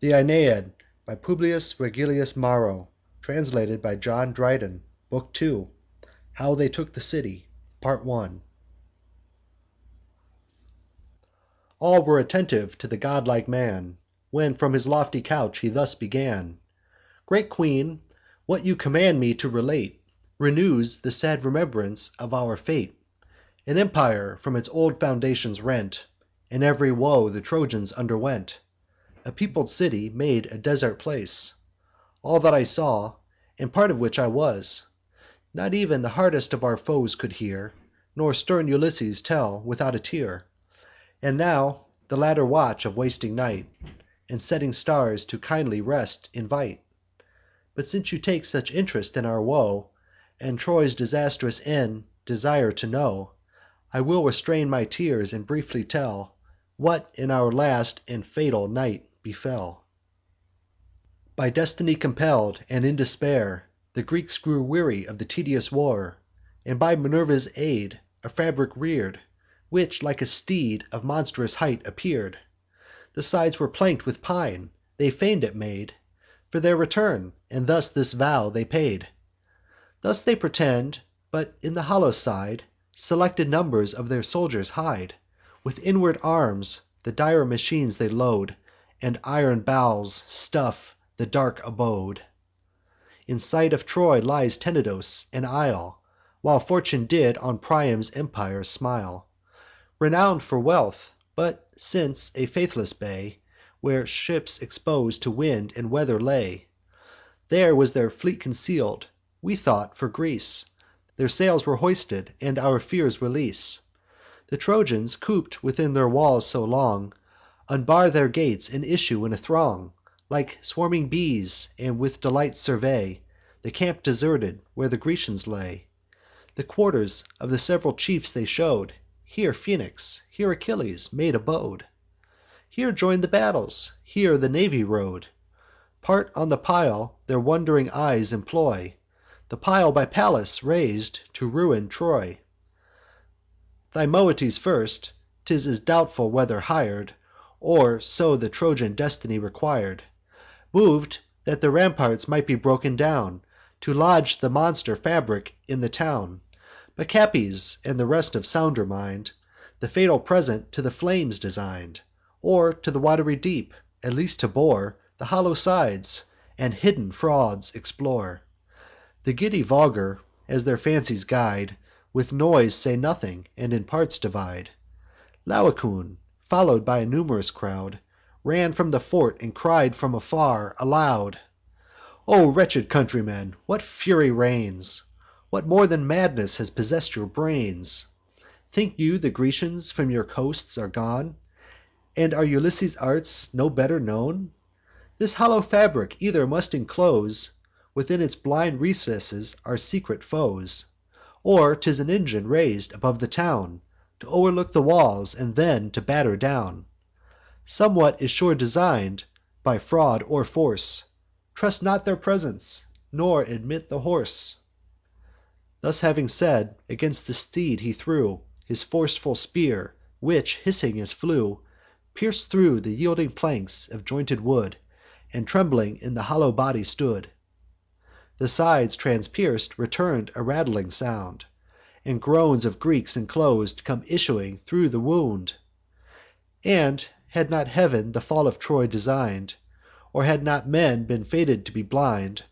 The Aeneid, by Publius Vergilius Maro, translated by John Dryden, Book 2, How They Took the City, Part 1. All were attentive to the godlike man, when from his lofty couch he thus began: "Great queen, what you command me to relate Renews the sad remembrance of our fate: An empire from its old foundations rent, And every woe the Trojans underwent; A peopled city made a desert place; All that I saw, and part of which I was, Not ev'n the hardest of our foes could hear, Nor stern Ulysses tell without a tear. And now the latter watch of wasting night, And setting stars to kindly rest invite. But since you take such int'rest in our woe, And Troy's disastrous end desire to know, I will restrain my tears, and briefly tell What in our last and fatal night befell. By destiny compell'd, and in despair, The Greeks grew weary of the tedious war, And by Minerva's aid a fabric rear'd, Which like a steed of monstrous height appear'd. The sides were plank'd with pine; they feign'd it made For their return, and thus this vow they paid. Thus they pretend; but in the hollow side Selected numbers of their soldiers hide. With inward arms the dire machines they load, And iron bowels stuff the dark abode. In sight of Troy lies Tenedos, an isle, While fortune did on Priam's empire smile. Renown'd for wealth, but since a faithless bay, Where ships expos'd to wind and weather lay. There was their fleet conceal'd: we thought, for Greece Their sails were hoisted, and our fears release. The Trojans, coop'd within their walls so long, Unbar their gates, and issue in a throng, Like swarming bees, and with delight survey The camp deserted, where the Grecians lay. The quarters of the sev'ral chiefs they show'd: Here Phoenix, here Achilles, made abode. Here join'd the battles, here the navy rode. Part on the pile their wond'ring eyes employ, The pile by Pallas rais'd to ruin Troy. Thymoetes first ('tis as doubtful whether hir'd, Or so the Trojan destiny requir'd) Mov'd that the ramparts might be broken down, To lodge the monster fabric in the town. But Capys, and the rest of sounder mind, The fatal present to the flames design'd, Or to the watery deep, at least to bore The hollow sides, and hidden frauds explore. The giddy vulgar, as their fancies guide, With noise say nothing, and in parts divide. Laocoon, follow'd by a num'rous crowd, Ran from the fort, and cried from afar aloud: "O wretched countrymen, what fury reigns? What more than madness has possess'd your brains? Think you the Grecians from your coasts are gone? And are Ulysses' arts no better known? This hollow fabric either must enclose Within its blind recesses our secret foes; Or 'tis an engine rais'd above the town, To o'erlook the walls, and then to batter down. Somewhat is sure design'd, by fraud or force. Trust not their presence, nor admit the horse." Thus having said, against the steed he threw His forceful spear, which, hissing as flew, Pierc'd thro' the yielding planks of jointed wood, And trembling in the hollow body stood. The sides, transpierc'd, return'd a rattling sound, And groans of Greeks enclos'd come issuing thro' the wound. And, had not Heav'n the fall of Troy design'd, Or had not men been fated to be blind,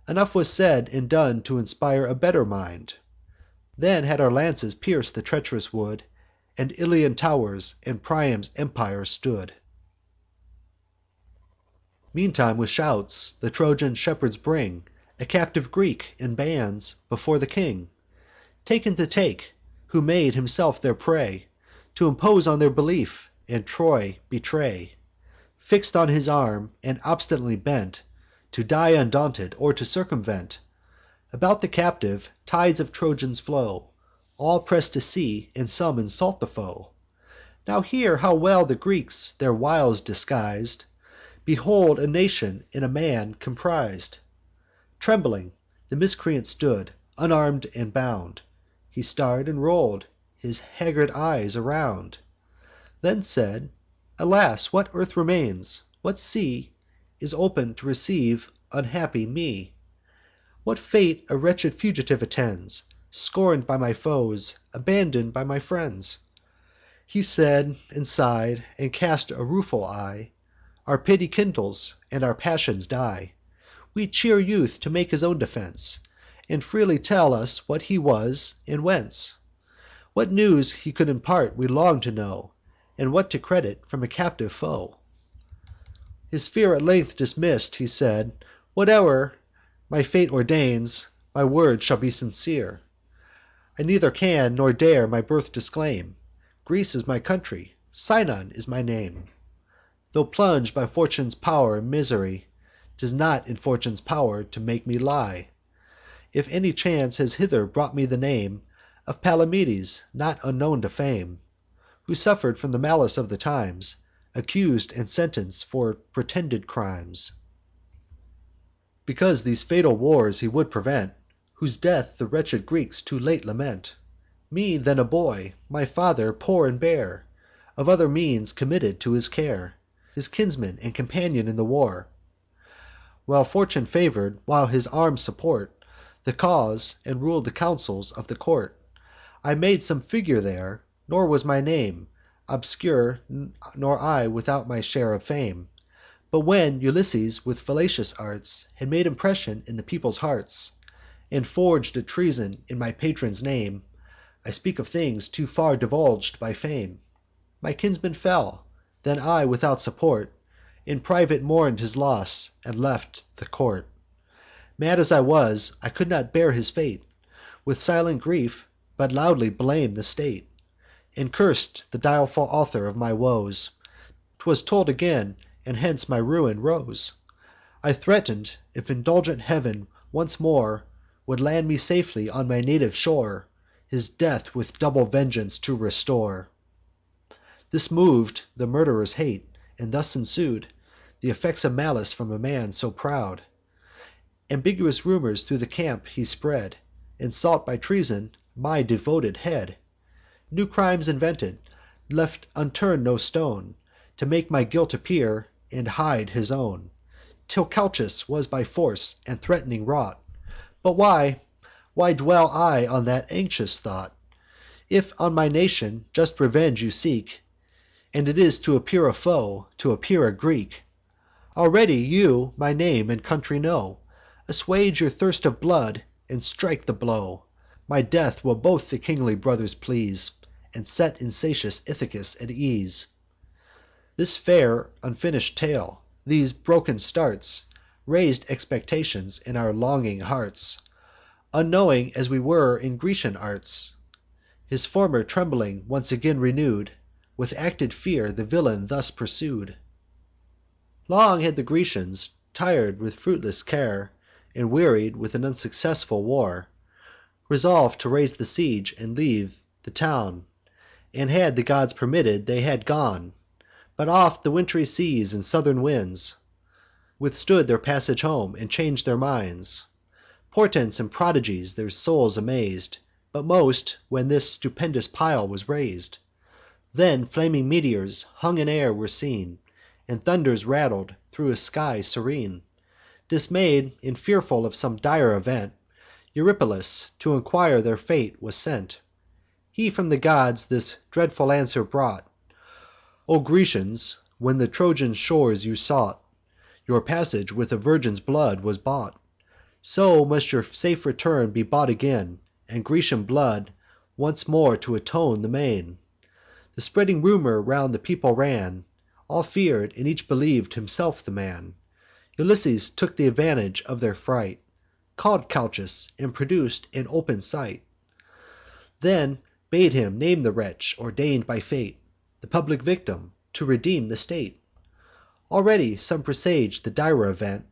Enough was said and done t' inspire a better mind. Then had our lances pierc'd the treach'rous wood, And Ilian tow'rs and Priam's empire stood. Meantime, with shouts, the Trojan shepherds bring A captive Greek, in bands, before the king, Taken to take, who made himself their prey, T' impose on their belief, and Troy betray. Fix'd on his arm, and obstinately bent To die undaunted, or to circumvent. About the captive tides of Trojans flow; All press to see, and some insult the foe. Now hear how well the Greeks their wiles disguis'd. Behold a nation in a man compris'd. Trembling, the miscreant stood, unarm'd and bound. He star'd, and roll'd his haggard eyes around; Then said: "Alas, what earth remains? What sea is open to receive unhappy me? What fate a wretched fugitive attends, Scorn'd by my foes, abandon'd by my friends?" He said, and sigh'd, and cast a rueful eye. Our pity kindles, and our passions die. We cheer youth to make his own defence, And freely tell us what he was, and whence. What news he could impart we long to know, And what to credit from a captive foe. His fear at length dismiss'd, he said, "Whate'er my fate ordains, my words shall be sincere. I neither can nor dare my birth disclaim. Greece is my country, Sinon is my name. Tho' plung'd by fortune's pow'r in misery, 'Tis not in fortune's pow'r to make me lie. If any chance has hither brought me the name Of Palamedes, not unknown to fame, Who suffer'd from the malice of the times, Accus'd and sentenc'd for pretended crimes, Because these fatal wars he would prevent, Whose death the wretched Greeks too late lament. Me then a boy, my father poor and bare, Of other means committed to his care, His kinsman and companion in the war, While fortune favour'd, while his arms support The cause, and rul'd the councils of the court. I made some figure there, nor was my name Obscure, nor I without my share of fame. But when Ulysses, with fallacious arts, Had made impression in the people's hearts, And forg'd a treason in my patron's name, I speak of things too far divulg'd by fame, My kinsman fell; then I, without support, In private mourn'd his loss, and left the court. Mad as I was, I could not bear his fate With silent grief, but loudly blam'd the state, And curs'd the direful author of my woes. 'Twas told again, and hence my ruin rose. I threaten'd, if indulgent Heav'n once more Would land me safely on my native shore, His death with double vengeance to restore. This mov'd the murderer's hate, and thus ensued Th' effects of malice from a man so proud. Ambiguous rumours thro' the camp he spread, And sought by treason my devoted head. New crimes invented, left unturn'd no stone, To make my guilt appear, and hide his own, Till Calchas was by force and threat'ning wrought. But why dwell I on that anxious thought? If on my nation just revenge you seek, And it is to appear a foe, to appear a Greek, Already you my name and country know. Assuage your thirst of blood, and strike the blow. My death will both the kingly brothers please, And set insatiate Ithacus at ease. This fair unfinish'd tale, these broken starts, Rais'd expectations in our longing hearts, Unknowing as we were in Grecian arts. His former trembling once again renew'd, With acted fear the villain thus pursued. Long had the Grecians, tir'd with fruitless care, And wearied with an unsuccessful war, Resolv'd to raise the siege, and leave the town; And, had the gods permitted, they had gone. But oft the wintry seas and southern winds Withstood their passage home, and chang'd their minds. Portents and prodigies their souls amaz'd, But most when this stupendous pile was rais'd. Then flaming meteors hung in air were seen, And thunders rattled thro' a sky serene. Dismay'd, and fearful of some dire event, Eurypylus to enquire their fate was sent. He from the gods this dreadful answer brought: "O Grecians, when the Trojan shores you sought, Your passage with a virgin's blood was bought. So must your safe return be bought again, And Grecian blood once more t' atone the main." The spreading rumour round the people ran; All fear'd, and each believ'd himself the man. Ulysses took th' advantage of their fright, Call'd Calchas, and produc'd in open sight. Then bade him name the wretch, ordain'd by fate, The public victim, to redeem the state. Already some presaged the dire event,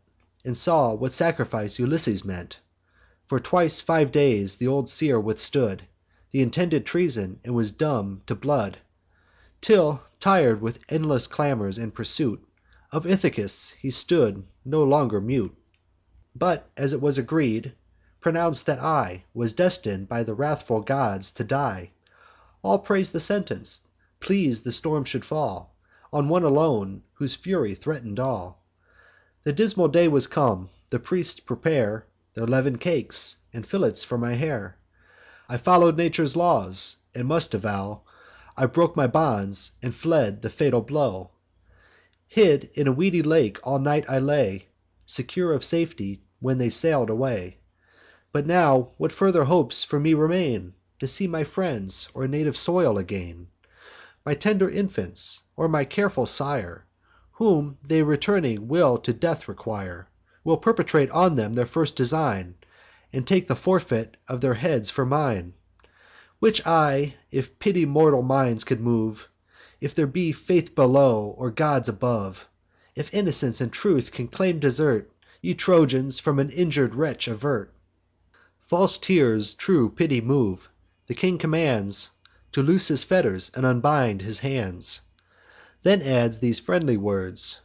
And saw what sacrifice Ulysses meant. For twice 5 days th' old seer withstood Th' intended treason, and was dumb to blood, Till, tir'd with endless clamours and pursuit Of Ithacus, he stood no longer mute; But, as it was agreed, pronounc'd that I Was destin'd by the wrathful gods to die. All prais'd the sentence, pleas'd the storm should fall. on one alone, whose fury threatened all. The dismal day was come; the priests prepare Their leaven'd cakes, and fillets for my hair. I follow'd nature's laws, and must avow I broke my bonds, and fled the fatal blow. Hid in a weedy lake all night I lay, Secure of safety when they sail'd away. But now what further hopes for me remain? To see my friends, or native soil again? My tender infants, or my careful sire, Whom they returning will to death require, Will perpetrate on them their first design, And take the forfeit of their heads for mine. Which I, if pity mortal minds could move, If there be faith below, or gods above, If innocence and truth can claim desert, Ye Trojans from an injur'd wretch avert. False tears true pity move. The king commands To loose his fetters, and unbind his hands. Then adds these friendly words: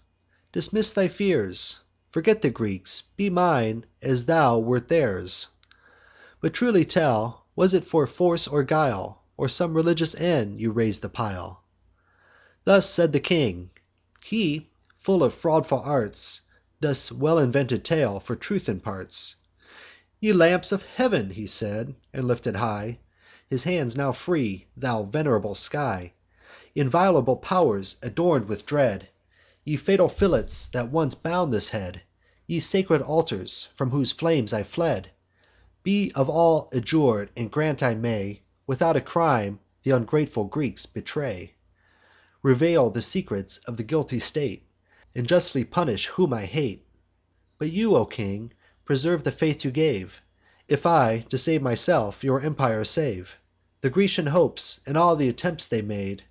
"Dismiss thy fears; Forget the Greeks; be mine, as thou wert theirs. But truly tell, was it for force or guile, Or some religious end, you rais'd the pile?" Thus said the king. He, full of fraudful arts, This well invented tale for truth imparts. "Ye lamps of heav'n!" he said, and lifted high His hands, now free, "Thou venerable sky! Inviolable pow'rs, adorn'd with dread! Ye fatal fillets that once bound this head! Ye sacred altars, from whose flames I fled! Be of all adjur'd, and grant I may, Without a crime, th' ungrateful Greeks betray; Reveal the secrets of the guilty state, And justly punish whom I hate. But you, O king, preserve the faith you gave, If I, to save myself, your empire save. The Grecian hopes, and all th' attempts they made,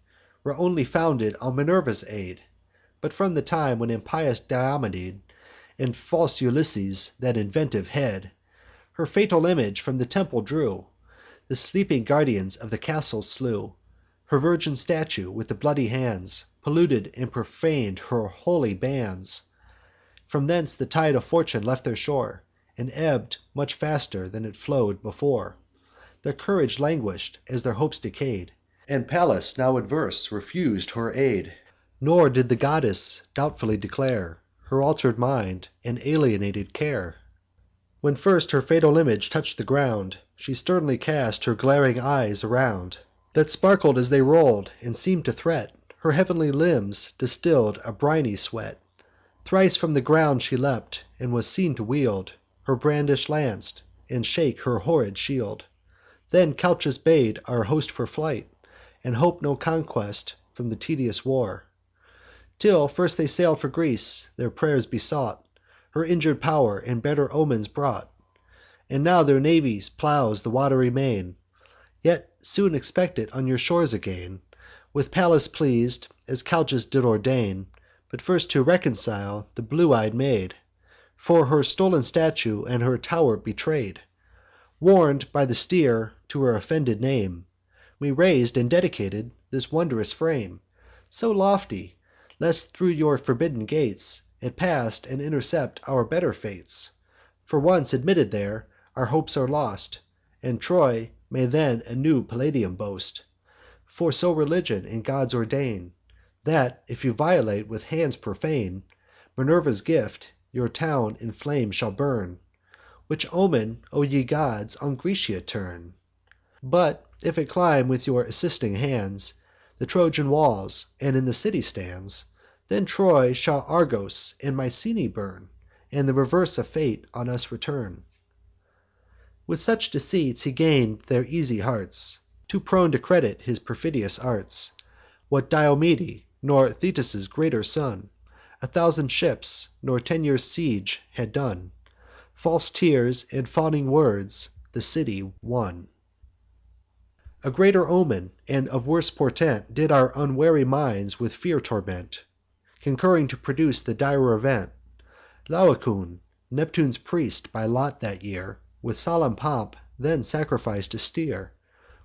Were only founded on Minerva's aid. But from the time when impious Diomed, And false Ulysses, that inventive head, Her fatal image from the temple drew, The sleeping guardians of the castle slew. Her virgin statue, with the bloody hands, Polluted and profan'd her holy bands. From thence the tide of fortune left their shore, And ebb'd much faster than it flow'd before. Their courage languish'd, as their hopes decay'd, And Pallas, now adverse, refus'd her aid. Nor did the goddess doubtfully declare Her alter'd mind, and alienated care. When first her fatal image touch'd the ground, She sternly cast her glaring eyes around, That sparkled as they roll'd, and seem'd to threat. Her heav'nly limbs distill'd a briny sweat. Thrice from the ground she leapt, and was seen to wield Her brandish'd lance, and shake her horrid shield. Then Calchas bade our host for flight, And hope no conquest from the tedious war. Till first they sail'd for Greece, their pray'rs besought Her injur'd pow'r, and better omens brought. And now their navy plows the watery main, Yet soon expect it on your shores again, With Pallas pleas'd, as Calchas did ordain, But first to reconcile the blue-eyed maid, For her stol'n statue and her tow'r betray'd. Warn'd by the steer to her offended name, We rais'd and dedicated this wondrous frame, So lofty, lest thro' your forbidden gates It pass, and intercept our better fates. For once admitted there, our hopes are lost, And Troy may then a new Palladium boast. For so religion and gods ordain, That, if you violate with hands profane Minerva's gift, your town in flames shall burn. Which omen, O ye gods, on Grecia turn! But, if it climb with your assisting hands The Trojan walls, and in the city stands, Then Troy shall Argos and Mycenae burn, And the reverse of fate on us return." With such deceits he gain'd their easy hearts, Too prone to credit his perfidious arts. What Diomede, nor Thetis' greater son, 1,000 ships, nor 10 years' siege had done. False tears and fawning words the city won. A greater omen, and of worse portent, Did our unwary minds with fear torment, Concurring to produce the dire event. Laocoon, Neptune's priest by lot that year, With solemn pomp then sacrific'd a steer.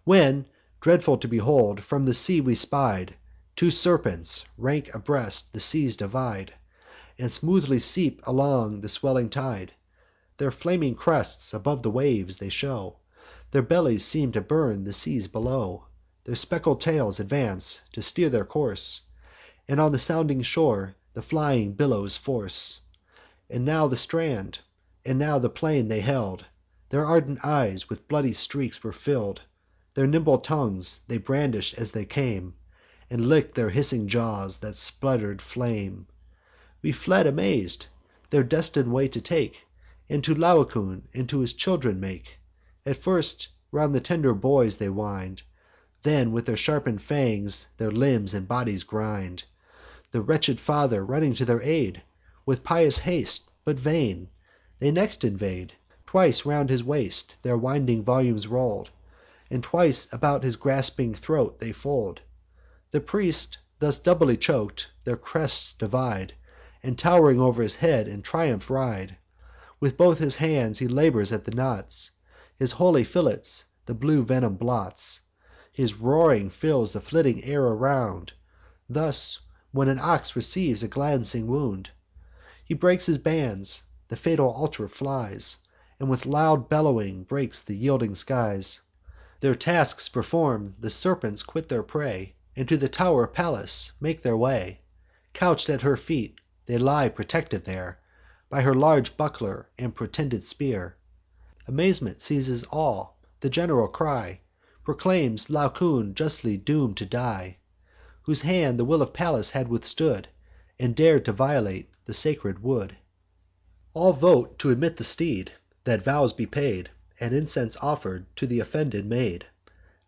When, dreadful to behold, from the sea we spied 2 serpents, rank abreast, the seas divide, And smoothly sweep along the swelling tide. Their flaming crests above the waves they show, Their bellies seem to burn the seas below. Their speckled tails advance to steer their course, And on the sounding shore the flying billows force. And now the strand, and now the plain they held. Their ardent eyes with bloody streaks were fill'd. Their nimble tongues they brandish'd as they came, And lick'd their hissing jaws that sputter'd flame. We fled amaz'd, their destined way to take, And to Laocoon and to his children make. At first round the tender boys they wind, Then with their sharpen'd fangs their limbs and bodies grind. The wretched father running to their aid, With pious haste, but vain, they next invade. Twice round his waist their winding volumes roll'd, And twice about his gasping throat they fold. The priest, thus doubly chok'd, their crests divide, And tow'ring o'er his head in triumph ride. With both his hands he labours at the knots; His holy fillets the blue venom blots; His roaring fills the flitting air around. Thus, when an ox receives a glancing wound, He breaks his bands, the fatal altar flies, And with loud bellowing breaks the yielding skies. Their tasks perform'd, the serpents quit their prey, And to the tow'r Pallas make their way. Couch'd at her feet, they lie protected there By her large buckler and protended spear. Amazement seizes all; the general cry Proclaims Laocoon justly doom'd to die, Whose hand the will of Pallas had withstood, And dar'd to violate the sacred wood. All vote to admit the steed, that vows be paid, And incense offer'd to th' offended maid.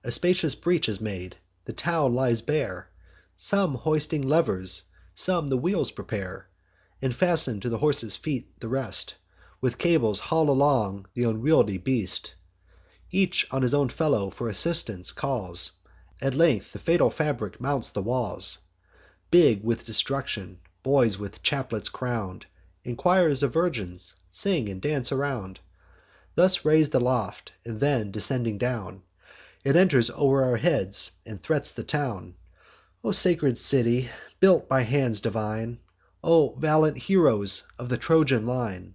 A spacious breach is made; the town lies bare; Some hoisting levers, some the wheels prepare, And fasten to the horses' feet the rest; With cables haul along th' unwieldly beast. Each on his own fellow for assistance calls. At length the fatal fabric mounts the walls. Big with destruction, boys with chaplets crown'd, And choirs of virgins, sing and dance around. Thus rais'd aloft, and then descending down, It enters o'er our heads, and threats the town. O sacred city, built by hands divine! O valiant heroes of the Trojan line!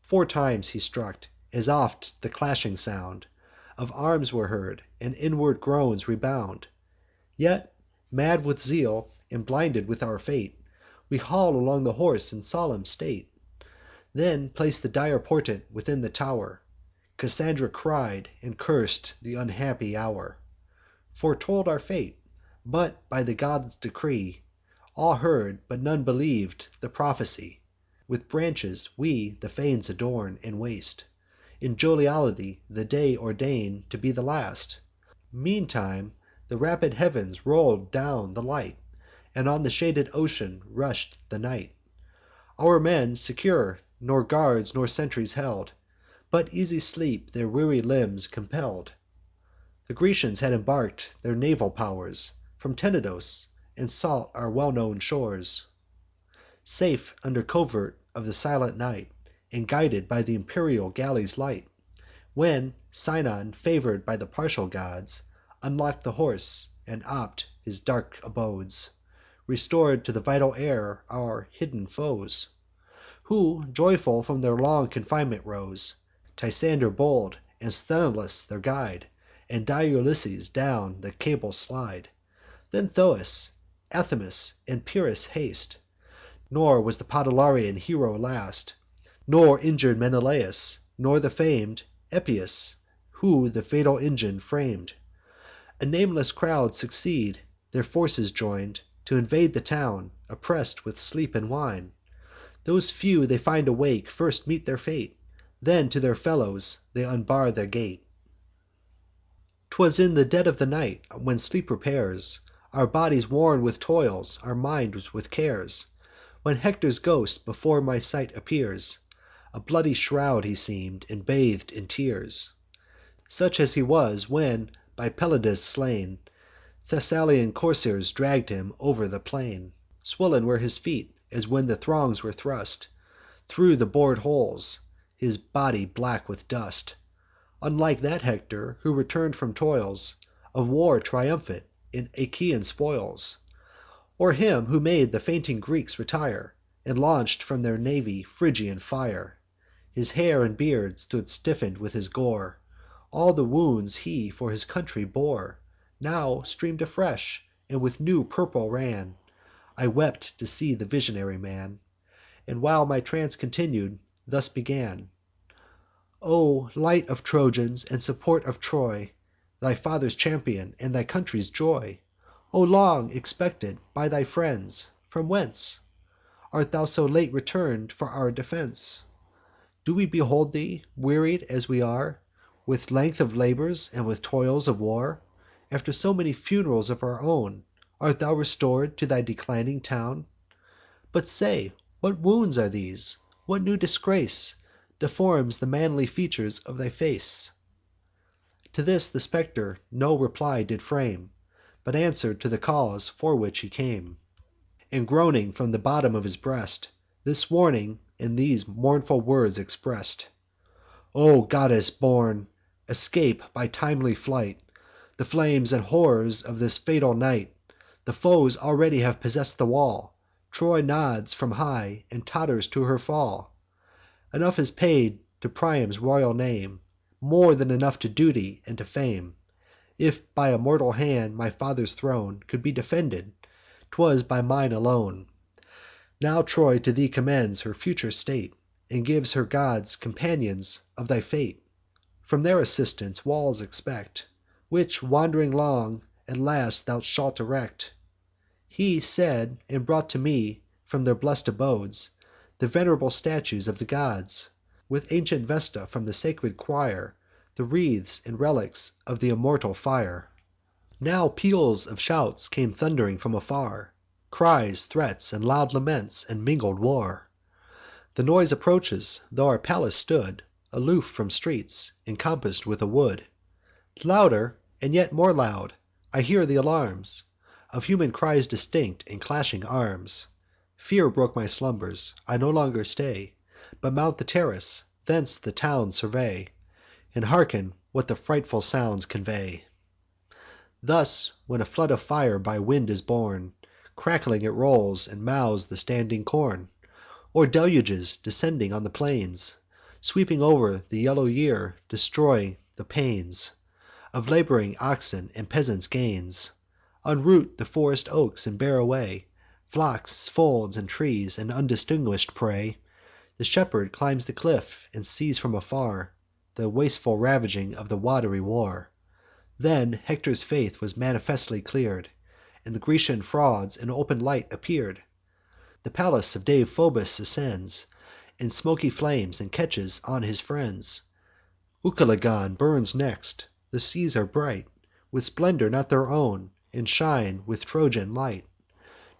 4 times he struck, as oft the clashing sound Of arms were heard, and inward groans rebound. Yet, mad with zeal, and blinded with our fate, We haul along the horse in solemn state. Then place the dire portent within the tow'r. Cassandra cried, and curs'd th' unhappy hour. Foretold our fate; but, by the gods' decree, All heard, but none believ'd the prophecy. With branches we the fanes adorn, and waste In jollity the day ordain'd to be the last. Meantime the rapid heav'ns roll'd down the light, And on the shaded ocean rush'd the night. Our men, secure, nor guards nor sentries held, But easy sleep their weary limbs compell'd. The Grecians had embark'd their naval pow'rs From Tenedos, and sought our well known shores. Safe under covert of the silent night, And guided by th' imperial galley's light, When Sinon, favour'd by the partial gods, Unlock'd the horse, and oped his dark abodes, Restor'd to the vital air our hidden foes, Who joyful from their long confinement rose; Tysander bold, and Sthenelus their guide, And dire Ulysses down the cable slide. Then Thoas, Athamas, and Pyrrhus haste. Nor was the Podalirian hero last, Nor injur'd Menelaus, nor the fam'd Epeius, who the fatal engine fram'd. A nameless crowd succeed, their forces join'd, T' invade the town, oppress'd with sleep and wine. Those few they find awake first meet their fate; Then to their fellows they unbar the gate. 'Twas in the dead of the night, when sleep repairs Our bodies worn with toils, our minds with cares, When Hector's ghost before my sight appears. A bloody shroud he seem'd, and bath'd in tears, Such as he was when, by Pelides slain, Thessalian coursers dragg'd him o'er the plain. Swoln were his feet, as when the thongs were thrust Thro' the bor'd holes; his body black with dust, Unlike that Hector who return'd from toils Of war triumphant in Achaean spoils, Or him who made the fainting Greeks retire, And launch'd from their navy Phrygian fire. His hair and beard stood stiffen'd with his gore; All the wounds he for his country bore Now stream'd afresh, and with new purple ran. I wept to see the visionary man, And, while my trance continued, thus began: "O light of Trojans, and support of Troy, Thy father's champion, and thy country's joy! O long expected by thy friends! from whence Art thou so late return'd for our defence? Do we behold thee, wearied as we are With length of labours, and with toils of war? After so many funerals of our own, Art thou restor'd to thy declining town? But say, what wounds are these? What new disgrace Deforms the manly features of thy face?" To this the spectre no reply did frame, But answer'd to the cause for which he came; And, groaning from the bottom of his breast, This warning in these mournful words express'd: "O goddess born, escape by timely flight The flames and horrors of this fatal night. The foes already have possess'd the wall; Troy nods from high, and totters to her fall. Enough is paid to Priam's royal name, More than enough to duty and to fame. If by a mortal hand my father's throne Could be defended, 'twas by mine alone. Now Troy to thee commends her future state, And gives her gods companions of thy fate. From their assistance walls expect, Which, wand'ring long, at last thou shalt erect." He said, and brought to me, from their blest abodes, The venerable statues of the gods, With ancient Vesta from the sacred choir, The wreaths and relics of th' immortal fire. Now peals of shouts came thund'ring from afar, Cries, threats, and loud laments, and mingled war. The noise approaches, tho' our palace stood Aloof from streets, encompass'd with a wood. Louder, and yet more loud, I hear th' alarms Of human cries distinct, and clashing arms. Fear broke my slumbers; I no longer stay, But mount the terrace, thence the town survey, And hearken what the frightful sounds convey. Thus, when a flood of fire by wind is borne, Crackling it rolls, and mows the standing corn; Or deluges, descending on the plains, Sweeping o'er the yellow year, destroy the pains Of labouring oxen, and peasants' gains; Unroot the forest oaks, and bear away Flocks, folds, and trees, and undistinguish'd prey. The shepherd climbs the cliff, and sees from afar The wasteful ravaging of the wat'ry war. Then Hector's faith was manifestly clear'd, And the Grecian frauds in open light appear'd. The palace of Deiphobus ascends In smoky flames, and catches on his friends. Ucalegon burns next. The seas are bright With splendour not their own, and shine with Trojan light.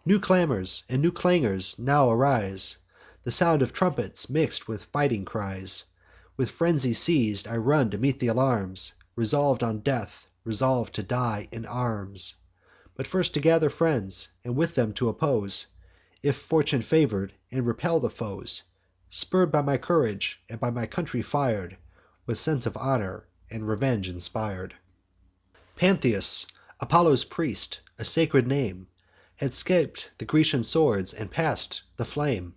New clamours and new clangors now arise, The sound of trumpets mix'd with fighting cries. With frenzy seiz'd, I run to meet th' alarms, Resolv'd on death, resolv'd to die in arms. But first to gather friends, and with them to oppose, If fortune favour'd, and repel the foes. Spurr'd by my courage, and by my country fir'd With sense of honour, and revenge inspir'd. Pantheus, Apollo's priest, a sacred name, Had 'scaped the Grecian swords, and pass'd the flame.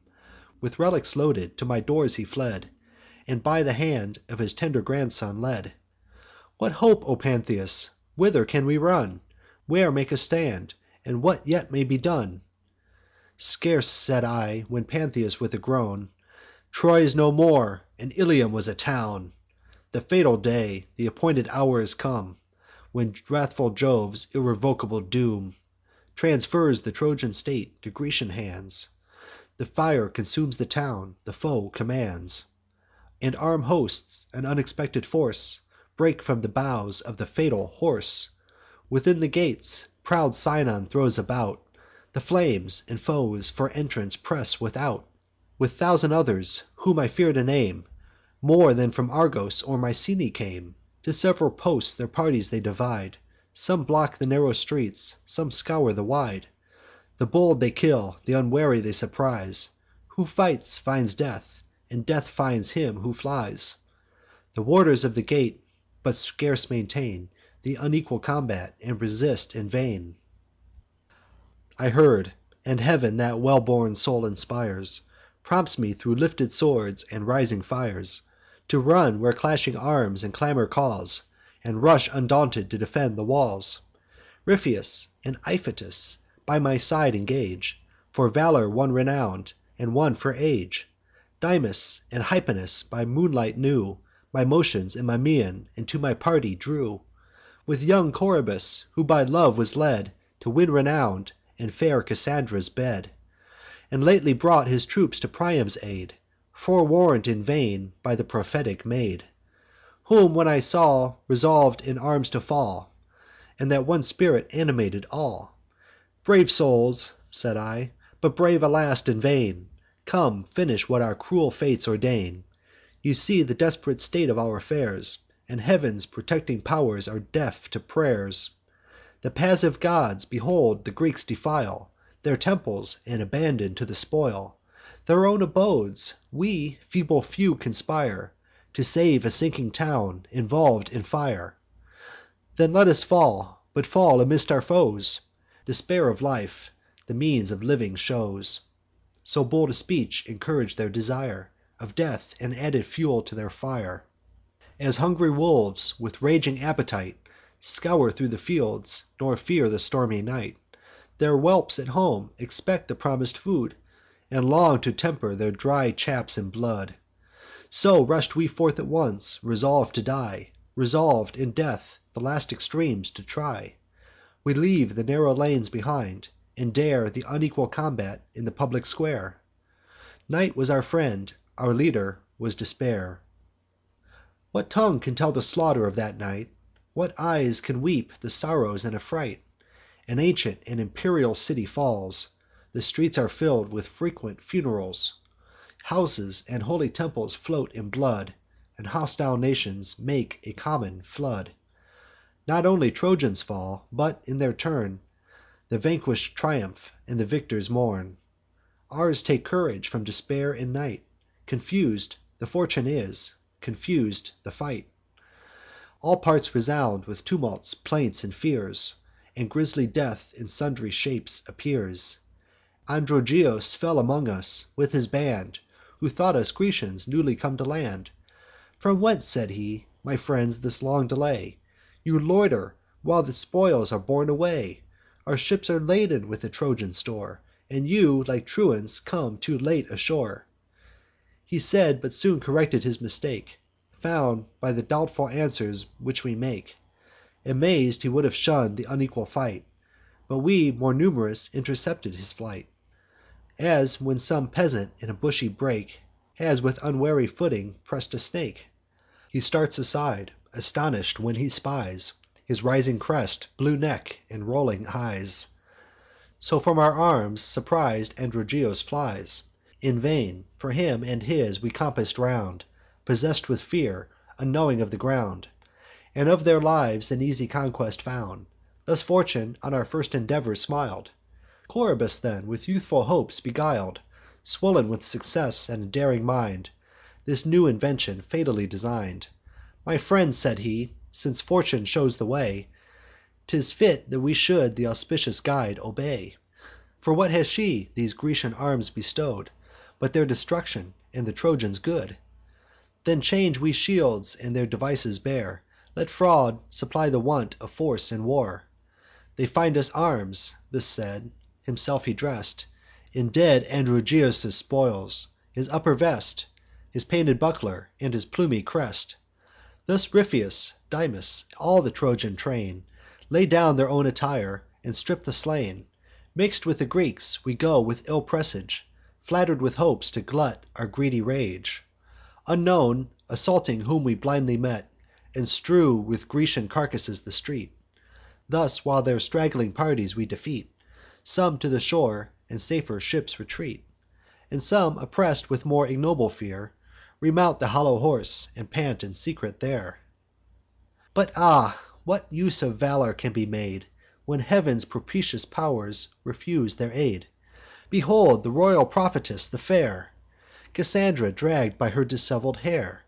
With relics loaded, to my doors he fled, And by the hand of his tender grandson led. "What hope, O Pantheus? Whither can we run? Where make a stand? and what yet may be done?" "Scarce," said I, when Pantheus, with a groan: "Troy's no more, and Ilium was a town. The fatal day, th' appointed hour is come, When wrathful Jove's irrevocable doom Transfers the Trojan state to Grecian hands. The fire consumes the town; the foe commands, And armed hosts, an unexpected force, Break from the bows of the fatal horse. Within the gates proud Sinon throws about The flames, and foes for entrance press without. With thousand others, whom I fear to name, More than from Argos or Mycenae came. To sev'ral posts their parties they divide; Some block the narrow streets, some scour the wide. The bold they kill, th' unwary they surprise. Who fights, finds death; and death finds him who flies. The warders of the gate but scarce maintain Th' unequal combat, and resist in vain." I heard; and Heav'n, that well-born soul inspires, Prompts me thro' lifted swords, and rising fires, To run where clashing arms and clamour calls, And rush undaunted to defend the walls. Ripheus and Iphitus by my side engage. for valour one renown'd, and one for age. Dymas and Hypanis by moonlight knew my motions in my mien, and to my party drew, with young Coroebus, who by love was led to win renown in fair Cassandra's bed, and lately brought his troops to Priam's aid, forewarn'd in vain by the prophetic maid; whom when I saw, resolv'd in arms to fall, and that one spirit animated all. Brave souls, said I, but brave, alas, in vain! Come, finish what our cruel fates ordain. You see the desp'rate state of our affairs, and heav'n's protecting powers are deaf to pray'rs. The passive gods, behold, the Greeks defile their temples, and abandon to the spoil their own abodes. We, feeble few, conspire to save a sinking town involv'd in fire. Then let us fall, but fall amidst our foes. Despair of life the means of living shows. So bold a speech encourag'd their desire of death, and added fuel to their fire. As hungry wolves, with raging appetite, scour thro' the fields, nor fear the stormy night, their whelps at home expect the promis'd food, and long to temper their dry chaps in blood; so rush'd we forth at once, resolv'd to die, resolv'd in death the last extremes to try. We leave the narrow lanes behind, and dare th' unequal combat in the public square. Night was our friend, our leader was despair. What tongue can tell the slaughter of that night? What eyes can weep the sorrows and affright? An ancient and imperial city falls; the streets are fill'd with frequent funerals; houses and holy temples float in blood, and hostile nations make a common flood. Not only Trojans fall, but, in their turn, the vanquish'd triumph, and the victors mourn. Ours take courage from despair and night; confus'd the fortune is, confus'd the fight. All parts resound with tumults, plaints, and fears, and grisly death in sundry shapes appears. Androgeos fell among us, with his band, who thought us Grecians newly come to land. From whence, said he, my friends, this long delay? You loiter, while the spoils are borne away. Our ships are laden with the Trojan store, and you, like truants, come too late ashore. He said, but soon corrected his mistake, found by the doubtful answers which we make. Amaz'd, he would have shunn'd th' unequal fight, but we, more numerous, intercepted his flight. As when some peasant in a bushy brake has with unwary footing press'd a snake, he starts aside, astonish'd, when he spies his rising crest, blue neck, and rolling eyes; so from our arms surpris'd Androgeos flies. In vain; for him and his we compass'd round, possess'd with fear, unknowing of the ground, and of their lives an easy conquest found. Thus fortune on our first endeavour smil'd. Coroebus then, with youthful hopes beguil'd, swoln with success and a daring mind, this new invention fatally design'd. My friends, said he, since fortune shows the way, 'Tis fit that we should th' auspicious guide obey. For what has she, these Grecian arms, bestow'd, but their destruction, and the Trojans' good? Then change we shields, and their devices bear; let fraud supply the want of force in war. They find us arms. This said, himself he dress'd in dead Androgeos' spoils, his upper vest, his painted buckler, and his plumy crest. Thus Ripheus, Dymas, all the Trojan train, lay down their own attire, and strip the slain. Mix'd with the Greeks, we go with ill presage, flatter'd with hopes to glut our greedy rage. Unknown, assaulting whom we blindly met, and strew with Grecian carcasses the street. Thus, while their straggling parties we defeat, some to the shore and safer ships retreat, and some, oppress'd with more ignoble fear, remount the hollow horse, and pant in secret there. But ah! what use of valour can be made, when heav'n's propitious powers refuse their aid? Behold the royal prophetess, the fair Cassandra, dragg'd by her dishevel'd hair,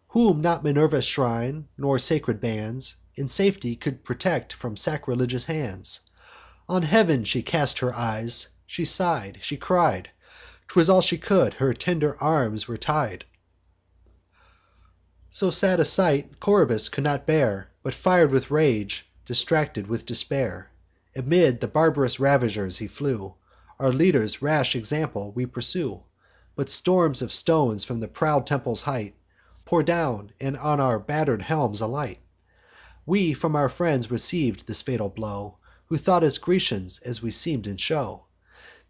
whom not Minerva's shrine, nor sacred bands, in safety could protect from sacrilegious hands. On heav'n she cast her eyes, she sigh'd, she cried; 'twas all she could; her tender arms were tied. So sad a sight Coroebus could not bear, but, fir'd with rage, distracted with despair, amid the barb'rous ravishers he flew. Our leader's rash example we pursue; But storms of stones from the proud temple's height Pour down, and on our batter'd helms alight. We from our friends receiv'd this fatal blow, Who thought us Grecians, as we seem'd in show.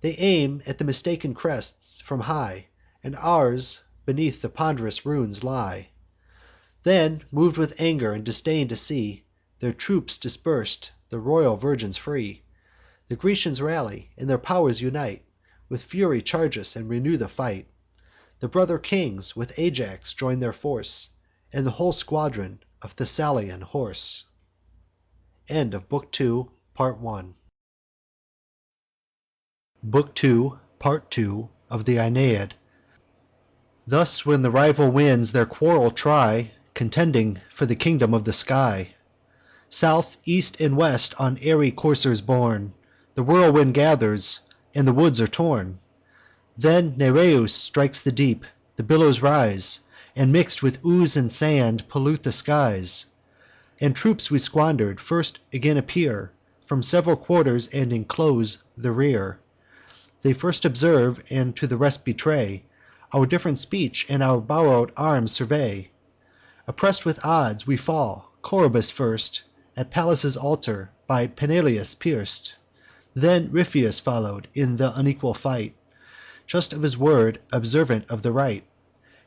They aim at the mistaken crests, from high, And ours beneath the pond'rous ruins lie. Then, mov'd with anger, and disdain to see Their troops dispers'd, the royal virgins free, the Grecians rally, and their pow'rs unite, With fury charge us, and renew the fight. The brother kings with Ajax join their force, And the whole squadron of Thessalian horse. Book 2, Part 1. Book 2, Part 2 of the Aeneid. Thus when the rival winds their quarrel try, Contending for the kingdom of the sky, South, east, and west, on airy coursers borne, The whirlwind gathers, and the woods are torn. Then Nereus strikes the deep; the billows rise, And mix'd with ooze and sand pollute the skies. And troops we squander'd first again appear From sev'ral quarters, and inclose the rear. They first observe, and to the rest betray Our diff'rent speech, and our borrow'd arms survey. Oppress'd with odds, we fall: Coroebus first, At Pallas' altar, by Peneleus pierc'd. Then Ripheus follow'd, in th' unequal fight, Just of his word, observant of the right.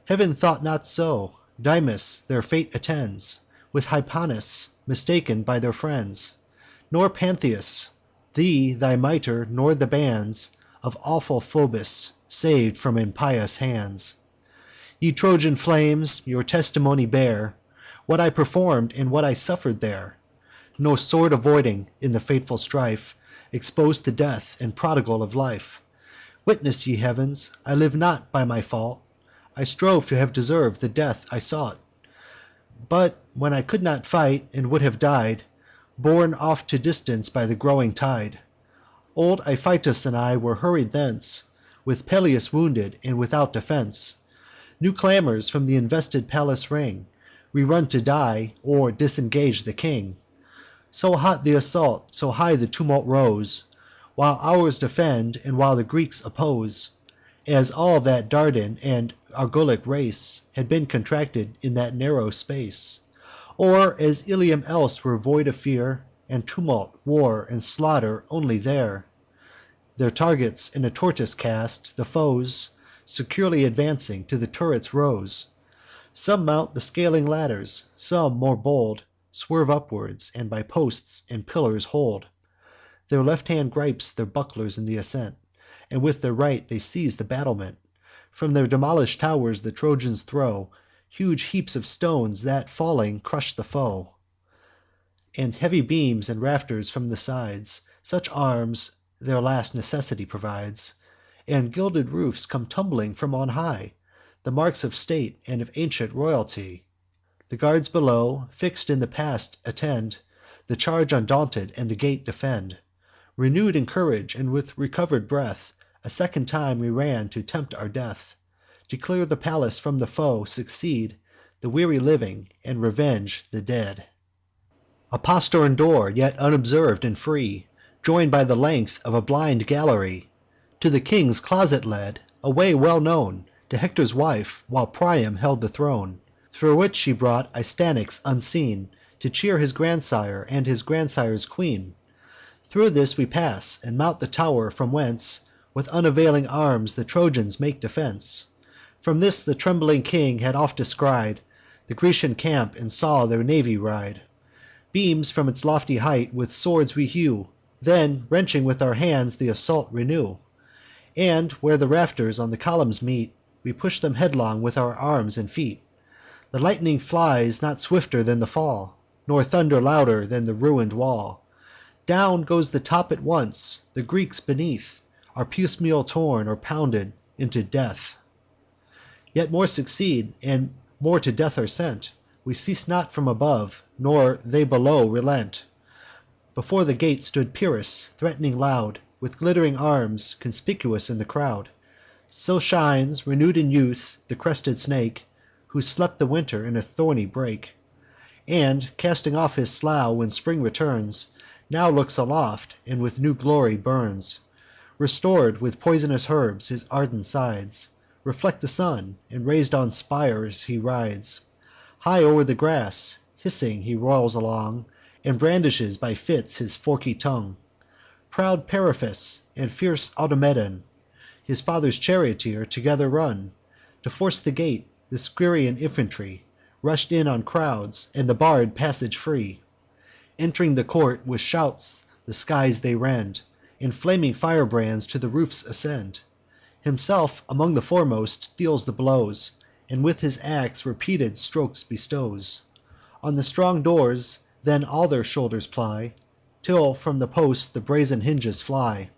Heav'n thought not so: Dymas their fate attends, With Hypanis, mistaken by their friends; Nor Pantheus thee, thy mitre, nor the bands Of awful Phoebus, sav'd from impious hands. Ye Trojan flames, your testimony bear What I perform'd, and what I suffer'd there. No sword avoiding, in the fateful strife, Expos'd to death, and prodigal of life. Witness, ye heavens, I live not by my fault; I strove to have deserv'd the death I sought. But, when I could not fight, and would have died, Borne off to distance by the growing tide, Old Iphitus and I were hurried thence, With Peleus wounded, and without defence. New clamours from th' invested palace ring; We run to die, or disengage the king. So hot th' assault, so high the tumult rose, While ours defend, and while the Greeks oppose, As all that Dardan and Argolic race Had been contracted in that narrow space; Or as Ilium else were void of fear, And tumult, war, and slaughter only there. Their targets in a tortoise cast, the foes, Securely advancing, to the turrets rose. Some mount the scaling ladders; some, more bold, Swerve upwards, and by posts and pillars hold. Their left hand gripes their bucklers in th' ascent, And with their right they seize the battlement. From their demolish'd tow'rs the Trojans throw Huge heaps of stones, that, falling, crush the foe. And heavy beams and rafters from the sides; Such arms their last necessity provides. And gilded roofs come tumbling from on high, The marks of state, and of ancient royalty. The guards below, fix'd in the pass, attend The charge undaunted, and the gate defend. Renew'd in courage, and with recover'd breath, A second time we ran to tempt our death. To clear the palace from the foe, succeed The weary living, and revenge the dead. A postern door, yet unobserv'd and free, Join'd by the length of a blind gallery, To the king's closet led; a way well known To Hector's wife, while Priam held the throne, Thro' which she brought Astyanax unseen, To cheer his grandsire, and his grandsire's queen. Thro' this we pass, and mount the tow'r, from whence With unavailing arms the Trojans make defence. From this the trembling king had oft descried The Grecian camp, and saw their navy ride. Beams from its lofty height with swords we hew; Then, wrenching with our hands, th' assault renew. And, where the rafters on the columns meet, We push them headlong with our arms and feet. The lightning flies not swifter than the fall, Nor thunder louder than the ruin'd wall. Down goes the top at once; the Greeks beneath Are piecemeal torn, or pounded into death. Yet more succeed, and more to death are sent. We cease not from above, nor they below relent. Before the gate stood Pyrrhus, threat'ning loud, With glitt'ring arms, conspicuous in the crowd. So shines, renew'd in youth, the crested snake, Who slept the winter in a thorny brake; And, casting off his slough when spring returns, Now looks aloft, and with new glory burns. Restor'd with poisonous herbs his ardent sides Reflect the sun; and rais'd on spires he rides. High o'er the grass, hissing, he rolls along, And brandishes by fits his forky tongue. Proud Periphas and fierce Automedon, His father's charioteer, together run To force the gate. The Scyrian infantry Rush'd in on crowds, and the barr'd passage free. Ent'ring the court, with shouts the skies they rend, And flaming firebrands to the roofs ascend. Himself among the foremost deals the blows, And with his ax repeated strokes bestows. On the strong doors then all their shoulders ply, Till from the posts the brazen hinges fly.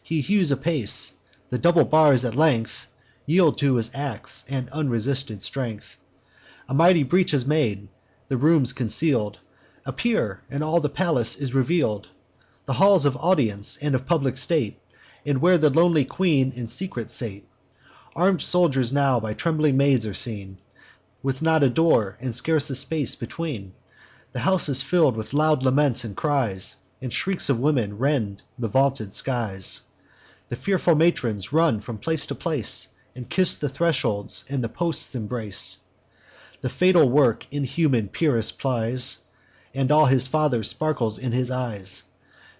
He hews apace; the double bars at length Yield to his ax and unresisted strength. A mighty breach is made; the rooms conceal'd Appear, and all the palace is reveal'd, The halls of audience and of public state, And where the lonely queen in secret sate. Arm'd soldiers now by trembling maids are seen, With not a door, and scarce a space between. The house is fill'd with loud laments and cries, And shrieks of women rend the vaulted skies. The fearful matrons run from place to place, And kiss the thresholds, and the posts embrace. The fatal work inhuman Pyrrhus plies, And all his father sparkles in his eyes.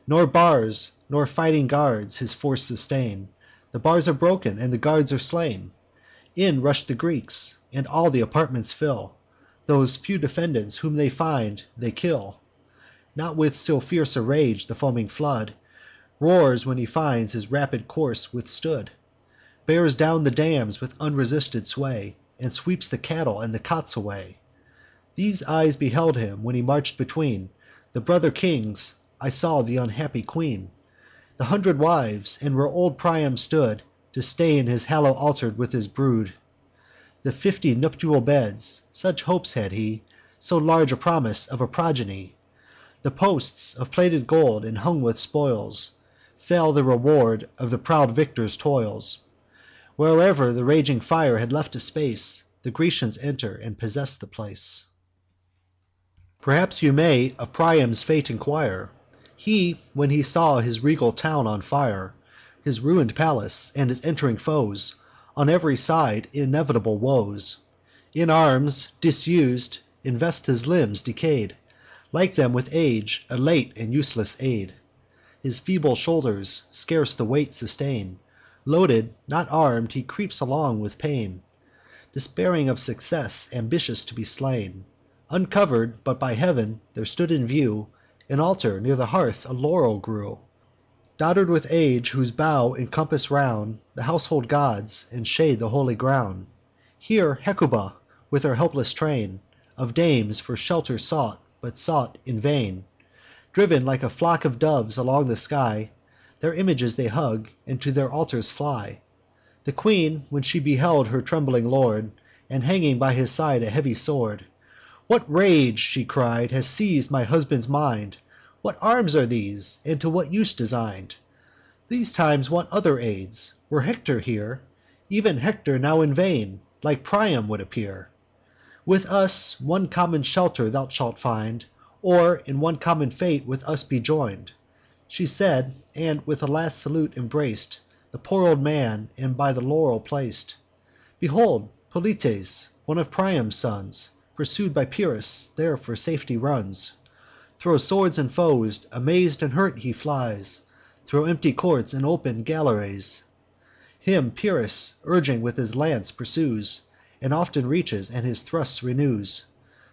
Nor bars, nor fighting guards his force sustain; The bars are broken, and the guards are slain. In rush the Greeks, and all th' apartments fill; Those few defendants whom they find, they kill. Not with so fierce a rage the foaming flood Roars when he finds his rapid course withstood; Bears down the dams with unresisted sway, And sweeps the cattle and the cots away. These eyes beheld him, when he march'd between The brother kings. I saw th' unhappy queen, The 100 wives; and where old Priam stood To stain his hollow altar with his brood, The 50 nuptial beds. Such hopes had he, So large a promise of a progeny. The posts, of plated gold, and hung with spoils, Fell the reward of the proud victor's toils. Wherever the raging fire had left a space, The Grecians enter, and possess the place. Perhaps you may of Priam's fate enquire. He, when he saw his regal town on fire, His ruin'd palace, and his entering foes, On ev'ry side inevitable woes, In arms, disus'd, invest his limbs decay'd, Like them with age, a late and useless aid. His feeble shoulders scarce the weight sustain; Loaded, not arm'd, he creeps along with pain, Despairing of success, ambitious to be slain. Uncover'd, but by Heav'n there stood in view An altar; near the hearth a laurel grew, Dotted with age, whose bough encompass'd round The household gods, and shade the holy ground. Here Hecuba, with her helpless train Of dames, for shelter sought, but sought in vain. Driv'n like a flock of doves along the sky, Their images they hug, and to their altars fly. The queen, when she beheld her trembling lord, And hanging by his side a heavy sword, "What rage," she cried, "has seiz'd my husband's mind? What arms are these, and to what use design'd? These times want other aids. Were Hector here, Ev'n Hector now in vain, like Priam, would appear. With us one common shelter thou shalt find, Or in one common fate with us be join'd." She said, and with a last salute embrac'd The poor old man, and by the laurel plac'd. Behold, Polites, one of Priam's sons, Pursued by Pyrrhus, there for safety runs. Thro' swords and foes, amaz'd and hurt, he flies, Thro' empty courts and open galleries. Him Pyrrhus, urging with his lance, pursues, And often reaches, and his thrusts renews.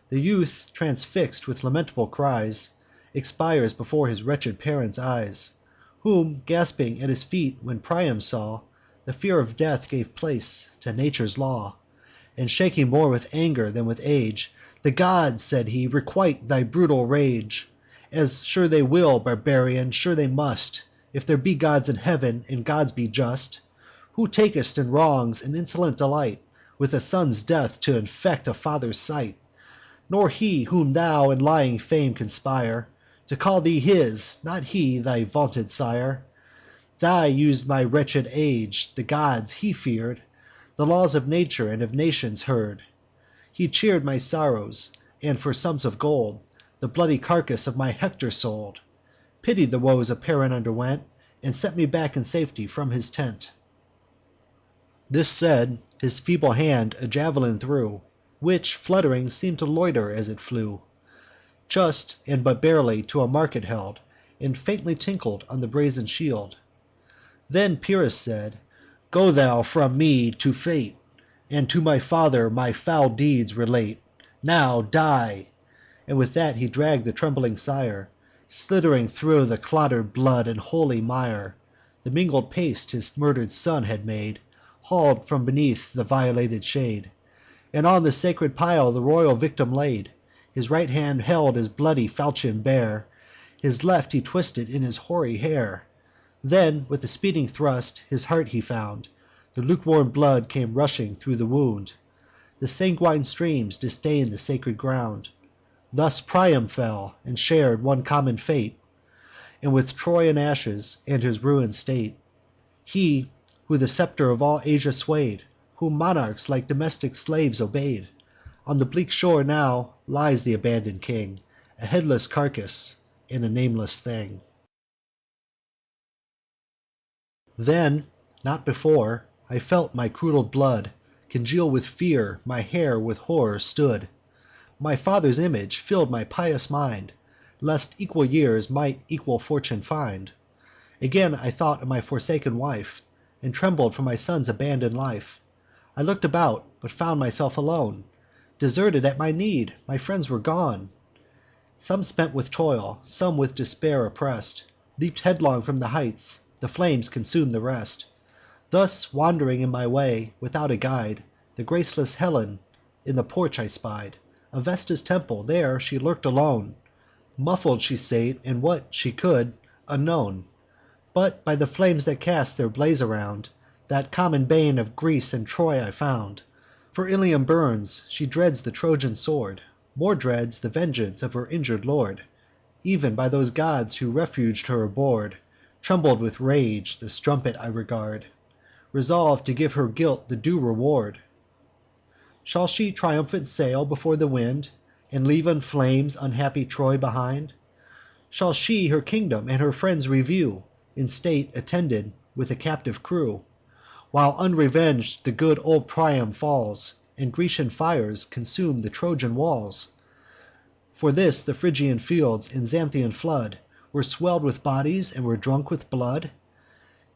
The youth, transfix'd with lamentable cries, Expires before his wretched parents' eyes; Whom, gasping at his feet, when Priam saw, The fear of death gave place to nature's law. And, shaking more with anger than with age, "The gods," said he, "requite thy brutal rage. As sure they will, barbarian, sure they must, If there be gods in heav'n, and gods be just, Who takest in wrongs an insolent delight, With a son's death t' infect a father's sight. Nor he, whom thou and lying fame conspire To call thee his, not he, thy vaunted sire. Thy us'd my wretched age; the gods he fear'd, The laws of nature and of nations heard. He cheer'd my sorrows, and, for sums of gold, The bloody carcass of my Hector sold; Pitied the woes a parent underwent, and set me back in safety from his tent." This said, his feeble hand a jav'lin threw, Which, flutt'ring, seem'd to loiter as it flew. Just, and but barely, to a mark it held, And faintly tinkled on the brazen shield. Then Pyrrhus said: "Go thou from me to fate, And to my father my foul deeds relate. Now die!" And with that he dragg'd the trembling sire, Sliddering thro' the clotter'd blood and holy mire. The mingled paste his murder'd son had made, Haul'd from beneath the violated shade, And on the sacred pile the royal victim laid. His right hand held his bloody falchion bare, His left he twisted in his hoary hair. Then, with a speeding thrust, his heart he found; The lukewarm blood came rushing thro' the wound; The sanguine streams distain'd the sacred ground. Thus Priam fell, and shar'd one common fate, And with Troy in ashes, and his ruin'd state. He, who the scepter of all Asia sway'd, Whom monarchs like domestic slaves obey'd. On the bleak shore now lies th' abandon'd king, A headless carcass, and a nameless thing. Then, not before, I felt my curdled blood Congeal with fear; my hair with horror stood. My father's image fill'd my pious mind, Lest equal years might equal fortune find. Again I thought of my forsaken wife, And trembled for my son's abandon'd life. I look'd about, but found myself alone. Deserted at my need, my friends were gone. Some spent with toil, some with despair oppress'd, Leap'd headlong from the heights; the flames consum'd the rest. Thus, wand'ring in my way, without a guide, The graceless Helen in the porch I spied Of Vesta's temple; there she lurk'd alone. Muffled she sate, and what she could, unknown. But, by the flames that cast their blaze around, That common bane of Greece and Troy I found. For Ilium burns; she dreads the Trojan sword, More dreads the vengeance of her injur'd lord. Ev'n by those gods who refug'd her aboard, Trembled with rage the strumpet I regard, Resolv'd to give her guilt the due reward. Shall she triumphant sail before the wind, And leave in flames unhappy Troy behind? Shall she her kingdom and her friends review, In state attended with a captive crew, While unreveng'd the good old Priam falls, And Grecian fires consume the Trojan walls? For this the Phrygian fields and Xanthian flood Were swell'd with bodies, and were drunk with blood?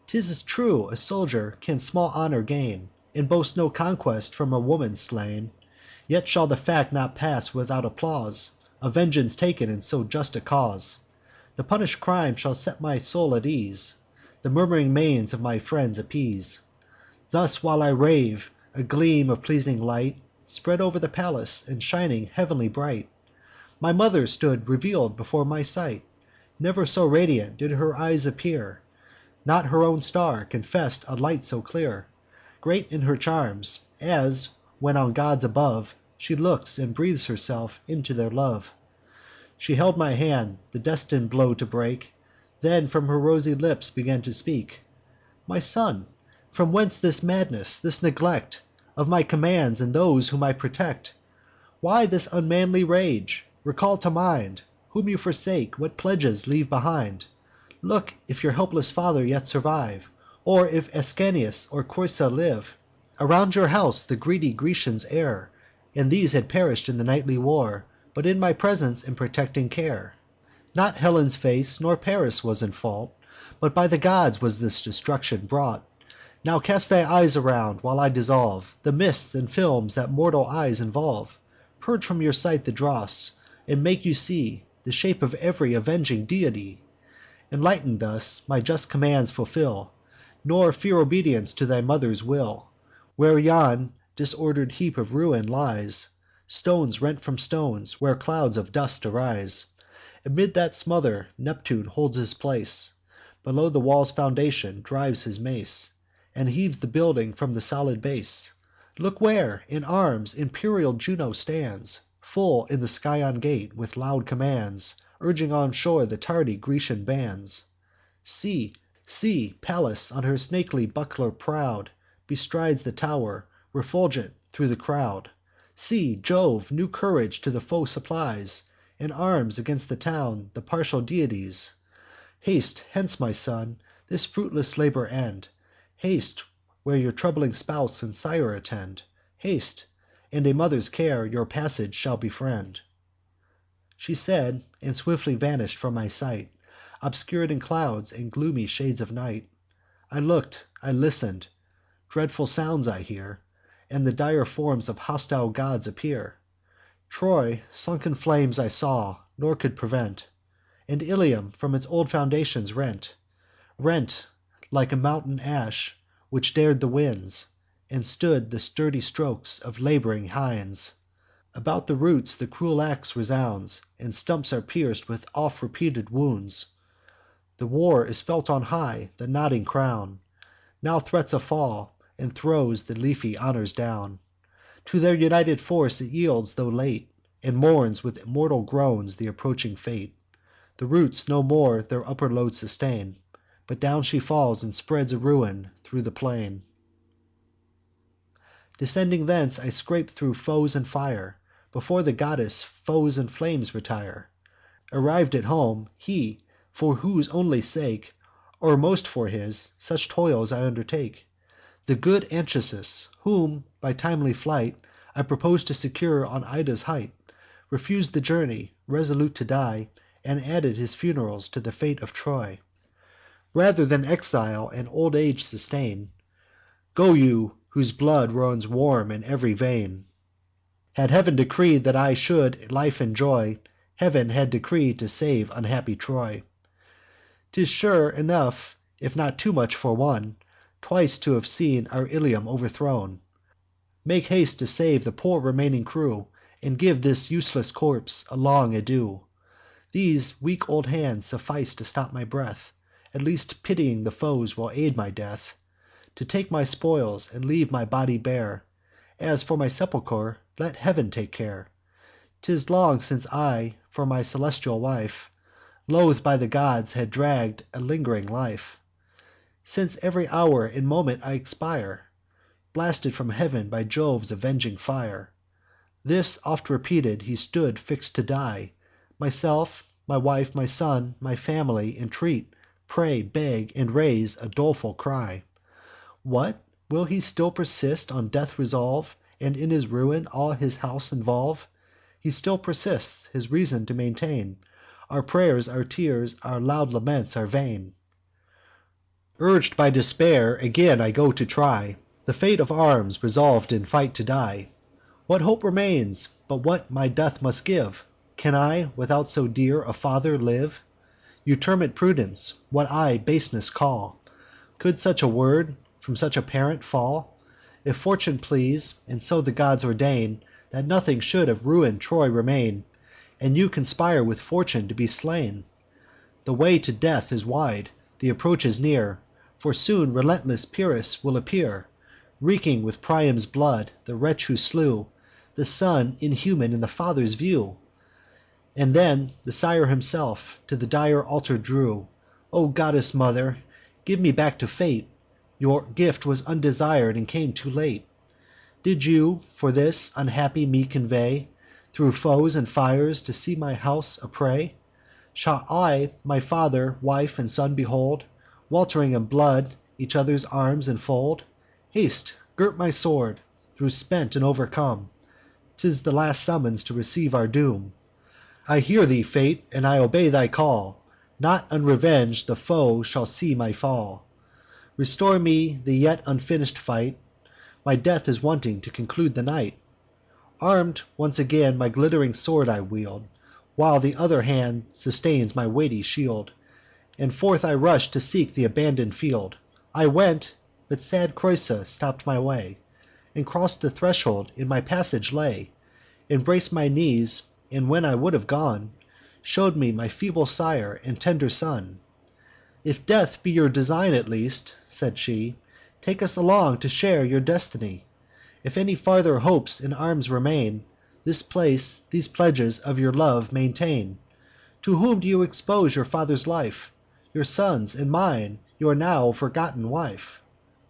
'Tis true, a soldier can small honour gain, And boast no conquest from a woman slain. Yet shall the fact not pass without applause, Of vengeance taken in so just a cause. The punish'd crime shall set my soul at ease, The murmuring manes of my friends appease. Thus while I rave, a gleam of pleasing light Spread o'er the palace, and shining heav'nly bright. My mother stood reveal'd before my sight; Never so radiant did her eyes appear; Not her own star confess'd a light so clear. Great in her charms, as, when on gods above She looks, and breathes herself into their love. She held my hand, the destin'd blow to break; Then from her rosy lips began to speak: "My son, from whence this madness, this neglect Of my commands, and those whom I protect? Why this unmanly rage? Recall to mind Whom you forsake, what pledges leave behind. Look if your helpless father yet survive, Or if Ascanius or Creusa live. Around your house the greedy Grecians err, And these had perish'd in the nightly war, But in my presence and protecting care. Not Helen's face, nor Paris was in fault, But by the gods was this destruction brought. Now cast thy eyes around, while I dissolve The mists and films that mortal eyes involve. Purge from your sight the dross, and make you see The shape of ev'ry avenging deity. Enlighten'd thus, my just commands fulfil, Nor fear obedience to thy mother's will. Where yon disorder'd heap of ruin lies, Stones rent from stones, where clouds of dust arise, Amid that smother Neptune holds his place; Below the wall's foundation drives his mace, And heaves the building from the solid base. Look where, in arms, imperial Juno stands, Full in the Scaean gate, with loud commands, Urging on shore the tardy Grecian bands. See, see! Pallas, on her snakely buckler proud, Bestrides the tow'r, refulgent thro' the crowd. See! Jove new courage to the foe supplies, And arms against the town the partial deities. Haste hence, my son! this fruitless labour end. Haste, where your troubling spouse and sire attend. Haste, and a mother's care your passage shall befriend." She said, and swiftly vanish'd from my sight, Obscur'd in clouds and gloomy shades of night. I look'd, I listen'd; dreadful sounds I hear, And the dire forms of hostile gods appear. Troy sunk in flames I saw, nor could prevent; And Ilium from its old foundations rent, Rent like a mountain ash, which dar'd the winds, And stood the sturdy strokes of lab'ring hinds. About the roots the cruel ax resounds, And stumps are pierc'd with oft repeated wounds. The war is felt on high; the nodding crown Now threats a fall, and throws the leafy honours down. To their united force it yields, tho' late, And mourns with mortal groans th' approaching fate. The roots no more their upper load sustain, But down she falls, and spreads a ruin thro' the plain. Descending thence, I scape thro' foes and fire. Before the goddess, foes and flames retire. Arriv'd at home, he, for whose only sake, Or most for his, such toils I undertake, The good Anchises, whom, by timely flight, I propos'd to secure on Ida's height, Refus'd the journey, resolute to die, And added his fun'rals to the fate of Troy. Rather than exile and old age sustain, Go you, whose blood runs warm in ev'ry vein. Had Heav'n decreed that I should life enjoy, Heav'n had decreed to save unhappy Troy. 'Tis sure enough, if not too much for one, Twice to have seen our Ilium overthrown. Make haste to save the poor remaining crew, And give this useless corpse a long adieu. These weak old hands suffice to stop my breath; At least pitying the foes will aid my death. To take my spoils, and leave my body bare. As for my sepulcher, let Heav'n take care. 'Tis long since I, for my celestial wife, Loathed by the gods, had dragg'd a ling'ring life; Since ev'ry hour and moment I expire, Blasted from heav'n by Jove's avenging fire. This oft repeated, he stood fix'd to die. Myself, my wife, my son, my family, entreat, Pray, beg, and raise a doleful cry. What! will he still persist, on death resolve, And in his ruin all his house involve? He still persists, his reason to maintain. Our prayers, our tears, our loud laments are vain. Urg'd by despair, again I go to try The fate of arms, resolv'd in fight to die. What hope remains, but what my death must give? Can I, without so dear a father, live? You term it prudence; what I baseness call. Could such a word from such a parent fall? If fortune please, and so the gods ordain, That nothing should of ruin'd Troy remain, And you conspire with fortune to be slain, The way to death is wide, th' approach is near; For soon relentless Pyrrhus will appear, Reeking with Priam's blood, the wretch who slew The son, inhuman in the father's view. And then the sire himself to the dire altar drew. O goddess mother, give me back to fate! Your gift was undesir'd, and came too late. Did you, for this, unhappy me convey Thro' foes and fires, to see my house a prey? Shall I my father, wife, and son behold, Welt'ring in blood, each other's arms enfold? Haste, gird my sword; though spent and overcome, 'Tis the last summons to receive our doom. I hear thee, Fate, and I obey thy call; Not unreveng'd the foe shall see my fall. Restore me the yet unfinish'd fight; My death is wanting to conclude the night. Arm'd once again, my glitt'ring sword I wield, While the other hand sustains my weighty shield; And forth I rush'd to seek th' abandon'd field. I went, but sad Creusa stopp'd my way, And cross'd the threshold in my passage lay, Embrac'd my knees, and, when I would have gone, Show'd me my feeble sire and tender son. "If death be your design at least," said she, "Take us along to share your destiny. If any farther hopes in arms remain, This place, these pledges of your love maintain. To whom do you expose your father's life? Your son's, and mine, your now forgotten wife."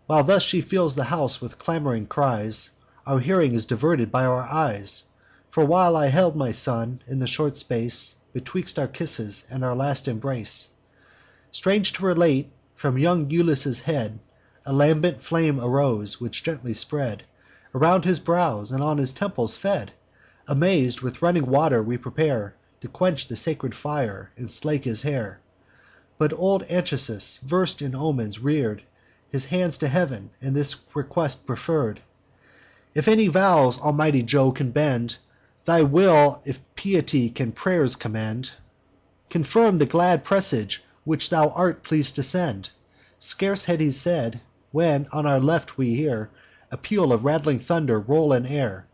While thus she fills the house with clamouring cries, Our hearing is diverted by our eyes. For while I held my son, in the short space Betwixt our kisses and our last embrace, Strange to relate, From young Iulus' head a lambent flame arose, which gently spread Around his brows, and on his temples fed. Amaz'd, with running water we prepare To quench the sacred fire, and slake his hair. But old Anchises, vers'd in omens, rear'd His hands to heav'n, and this request preferr'd: "If any vows almighty Jove can bend, Thy will, if piety can pray'rs commend, Confirm the glad presage which thou art pleas'd to send." Scarce had he said, when on our left we hear A peal of rattling thunder roll in air.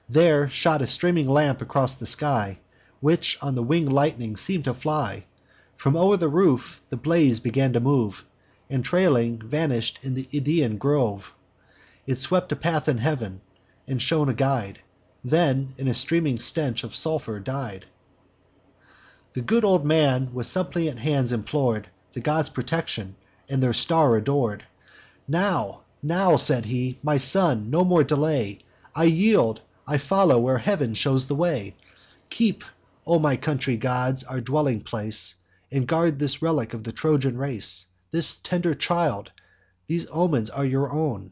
There shot a streaming lamp across the sky, Which on the winged lightning seem'd to fly. From o'er the roof the blaze began to move, And trailing, vanish'd in th' Idaean grove. It swept a path in heav'n, and shone a guide; Then in a steaming stench of sulphur died. The good old man with suppliant hands implor'd The gods' protection, and their star ador'd. "Now," said he, "my son, no more delay! I yield; I follow where heav'n shows the way. Keep, O my country gods, our dwelling place, And guard this relic of the Trojan race, This tender child. These omens are your own,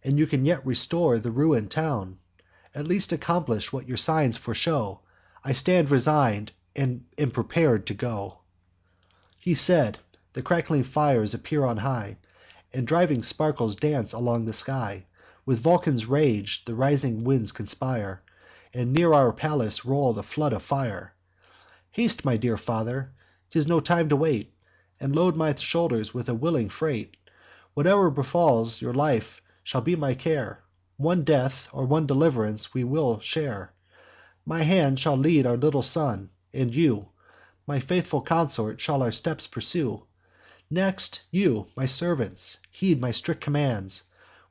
And you can yet restore the ruin'd town. At least accomplish what your signs foreshow. I stand resign'd, and am prepar'd to go." He said. The crackling fires appear on high, And driving sparkles dance along the sky. With Vulcan's rage the rising winds conspire, And near our palace roll the flood of fire. "Haste, my dear father; 'tis no time to wait, And load my shoulders with a willing freight. Whate'er befalls, your life shall be my care; One death, or one deliv'rance, we will share. My hand shall lead our little son; and you, My faithful consort, shall our steps pursue. Next, you, my servants, heed my strict commands.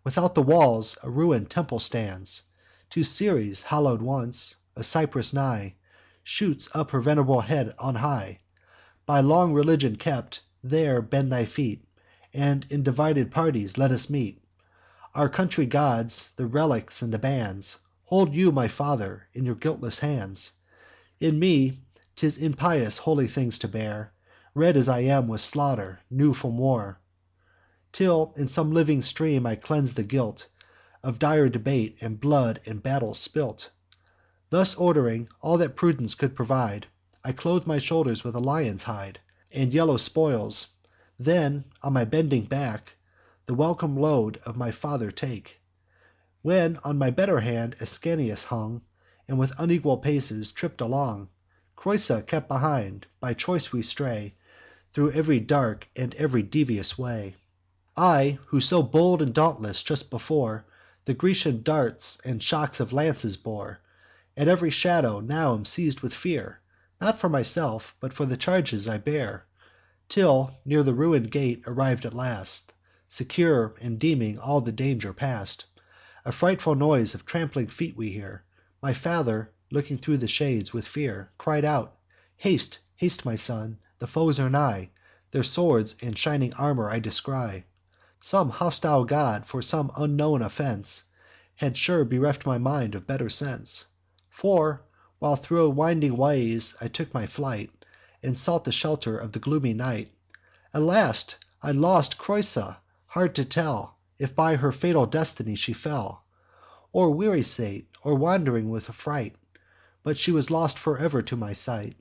Without the walls a ruin'd temple stands. To Ceres, hallow'd once, a cypress nigh Shoots up her venerable head on high. By long religion kept, there bend thy feet, And in divided parties let us meet. Our country gods, the relics and the bands, Hold you, my father, in your guiltless hands. In me 'tis impious holy things to bear, Red as I am with slaughter, new from war, Till in some living stream I cleanse the guilt Of dire debate, and blood in battle spilt. Thus ord'ring all that prudence could provide, I clothe my shoulders with a lion's hide, And yellow spoils; then, on my bending back, The welcome load of my father take. When on my better hand Ascanius hung, And with unequal paces tripp'd along, Creusa kept behind. By choice we stray Thro' ev'ry dark and ev'ry devious way. I, who so bold and dauntless just before The Grecian darts and shocks of lances bore, At ev'ry shadow now am seiz'd with fear, Not for myself, but for the charges I bear. Till near the ruin'd gate arriv'd at last, Secure, and deeming all the danger past, A frightful noise of trampling feet we hear. My father, looking thro' the shades with fear, Cried out: "Haste, haste, my son! the foes are nigh; Their swords and shining armour I descry." Some hostile god, for some unknown offence, Had sure bereft my mind of better sense. For, while thro' winding ways I took my flight, And sought the shelter of the gloomy night, Alas! I lost Creusa: hard to tell If by her fatal destiny she fell, Or weary sate, or wand'ring with affright; But she was lost for ever to my sight.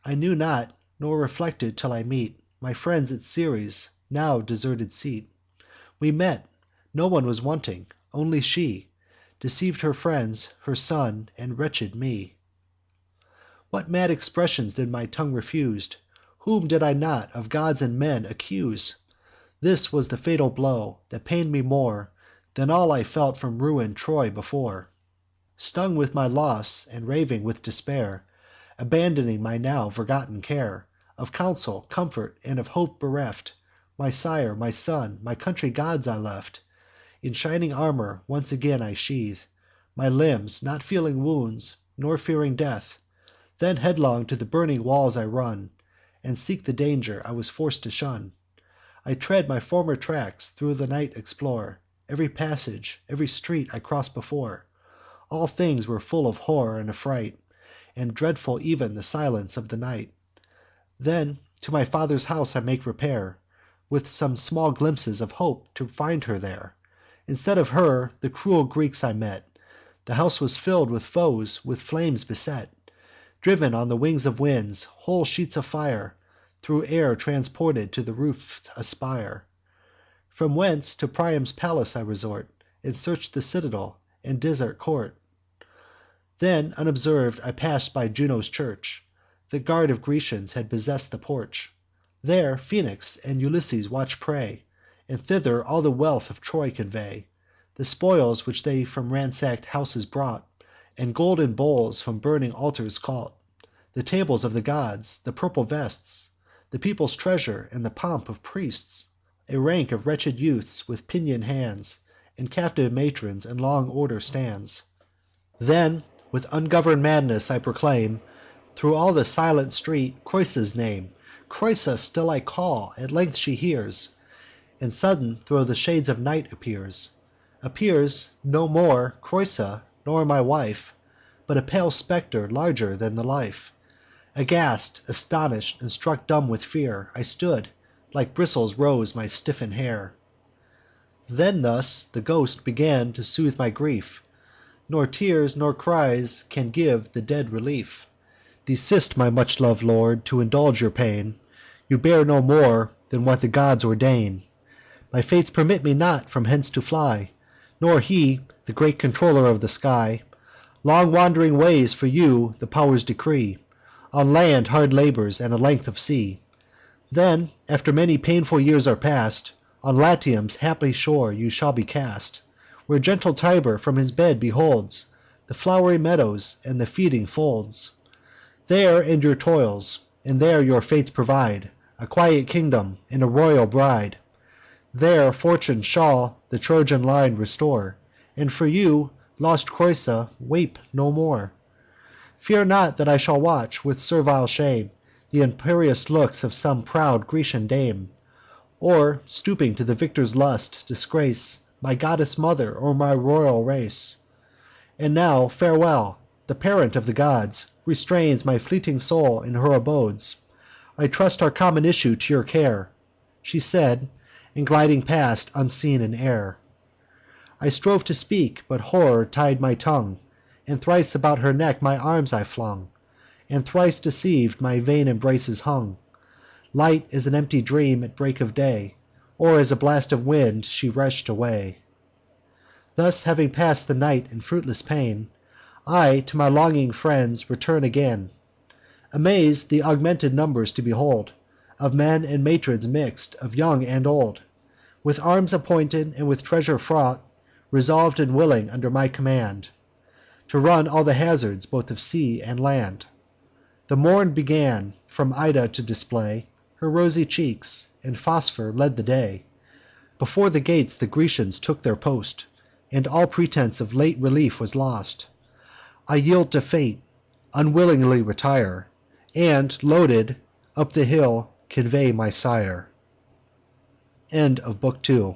I knew not, nor reflected, till I meet My friends at Ceres' now deserted seat. We met; no one was wanting; only she Deceiv'd her friends, her son, and wretched me. What mad expressions did my tongue refuse! Whom did I not, of gods and men, accuse! This was the fatal blow, that pain'd me more Than all I felt from ruin'd Troy before. Stung with my loss, and raving with despair, Abandoning my now forgotten care, Of counsel, comfort, and of hope bereft, My sire, my son, my country gods I left. In shining armour once again I sheathe My limbs, not feeling wounds, nor fearing death. Then headlong to the burning walls I run, And seek the danger I was forc'd to shun. I tread my former tracks, thro' the night explore Ev'ry passage, ev'ry street I cross'd before. All things were full of horror and affright, And dreadful ev'n the silence of the night. Then to my father's house I make repair, with some small glimpses of hope to find her there. Instead of her, the cruel Greeks I met. The house was filled with foes, with flames beset. Driven on the wings of winds, whole sheets of fire thro' air transported to the roofs aspire. From whence to Priam's palace I resort, and search the citadel and desert court. Then, unobserv'd, I pass'd by Juno's church. The guard of Grecians had possess'd the porch. There Phoenix and Ulysses watch prey, and thither all the wealth of Troy convey: the spoils which they from ransack'd houses brought, and golden bowls from burning altars caught; the tables of the gods, the purple vests, the people's treasure, and the pomp of priests; a rank of wretched youths with pinion'd hands, and captive matrons in long order stands. Then with ungovern'd madness I proclaim thro' all the silent street Creusa's name. Creusa still I call; at length she hears, and sudden thro' the shades of night appears. Appears no more Creusa, nor my wife, but a pale spectre larger than the life. Aghast, astonish'd, and struck dumb with fear, I stood; like bristles rose my stiffen'd hair. Then thus the ghost began to soothe my grief: "Nor tears nor cries can give the dead relief. Desist, my much lov'd lord, to indulge your pain: You bear no more than what the gods ordain. My fates permit me not from hence to fly, Nor he, the great controller of the sky. Long wand'ring ways for you the pow'rs decree; On land hard labours, and a length of sea. Then, after many painful years are past, On Latium's happy shore you shall be cast, Where gentle Tiber from his bed beholds The flow'ry meadows and the feeding folds. There end your toils, and there your fates provide A quiet kingdom, and a royal bride. There fortune shall the Trojan line restore, And for you, lost Creusa, weep no more. Fear not that I shall watch, with servile shame, Th' imperious looks of some proud Grecian dame; Or, stooping to the victor's lust, disgrace My goddess mother, or my royal race. And now farewell. The parent of the gods Restrains my fleeting soul in her abodes. I trust our common issue to your care," She said, and gliding past, unseen in air. I strove to speak, but horror tied my tongue, And thrice about her neck my arms I flung, And thrice deceiv'd my vain embraces hung. Light as an empty dream at break of day, Or as a blast of wind, she rush'd away. Thus having pass'd the night in fruitless pain, I to my longing friends return again, Amaz'd th' augmented numbers to behold, Of men and matrons mix'd, of young and old, With arms appointed, and with treasure fraught, Resolv'd and willing, under my command, To run all the hazards both of sea and land. The morn began from Ida to display Her rosy cheeks, and Phosphor led the day. Before the gates the Grecians took their post, And all pretence of late relief was lost. I yield to fate, unwillingly retire, And, loaded, up the hill convey my sire." End of Book 2.